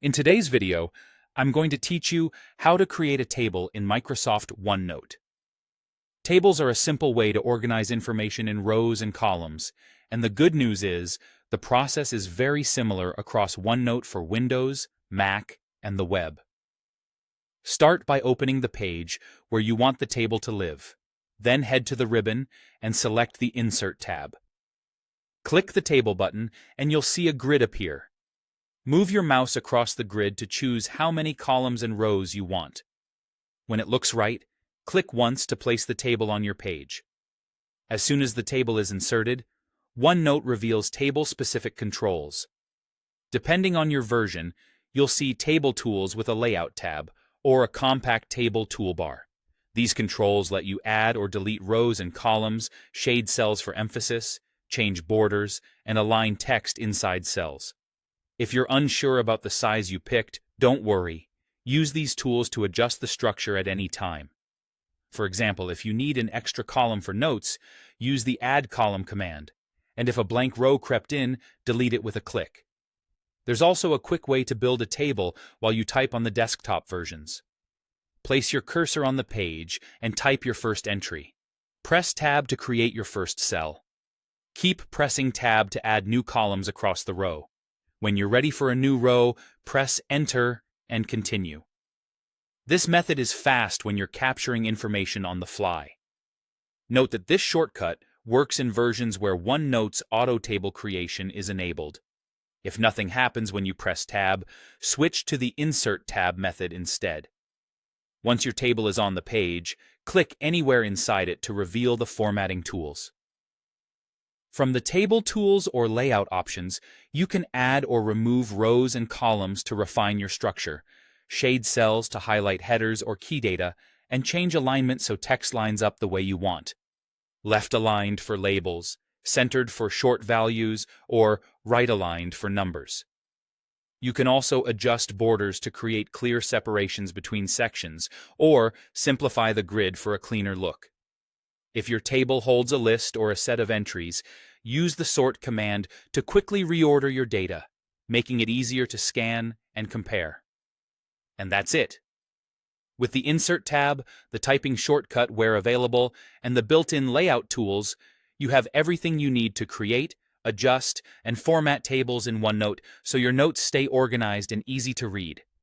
In today's video, I'm going to teach you how to create a table in Microsoft OneNote. Tables are a simple way to organize information in rows and columns, and the good news is the process is very similar across OneNote for Windows, Mac, and the web. Start by opening the page where you want the table to live. Then head to the ribbon and select the Insert tab. Click the Table button and you'll see a grid appear. Move your mouse across the grid to choose how many columns and rows you want. When it looks right, click once to place the table on your page. As soon as the table is inserted, OneNote reveals table-specific controls. Depending on your version, you'll see Table Tools with a Layout tab or a Compact Table toolbar. These controls let you add or delete rows and columns, shade cells for emphasis, change borders, and align text inside cells. If you're unsure about the size you picked, don't worry. Use these tools to adjust the structure at any time. For example, if you need an extra column for notes, use the Add Column command. And if a blank row crept in, delete it with a click. There's also a quick way to build a table while you type on the desktop versions. Place your cursor on the page and type your first entry. Press Tab to create your first cell. Keep pressing Tab to add new columns across the row. When you're ready for a new row, press Enter and continue. This method is fast when you're capturing information on the fly. Note that this shortcut works in versions where OneNote's auto table creation is enabled. If nothing happens when you press Tab, switch to the Insert tab method instead. Once your table is on the page, click anywhere inside it to reveal the formatting tools. From the Table Tools or Layout options, you can add or remove rows and columns to refine your structure, shade cells to highlight headers or key data, and change alignment so text lines up the way you want. Left-aligned for labels, centered for short values, or right-aligned for numbers. You can also adjust borders to create clear separations between sections, or simplify the grid for a cleaner look. If your table holds a list or a set of entries, use the Sort command to quickly reorder your data, making it easier to scan and compare. And that's it. With the Insert tab, the typing shortcut where available, and the built-in layout tools, you have everything you need to create, adjust, and format tables in OneNote so your notes stay organized and easy to read.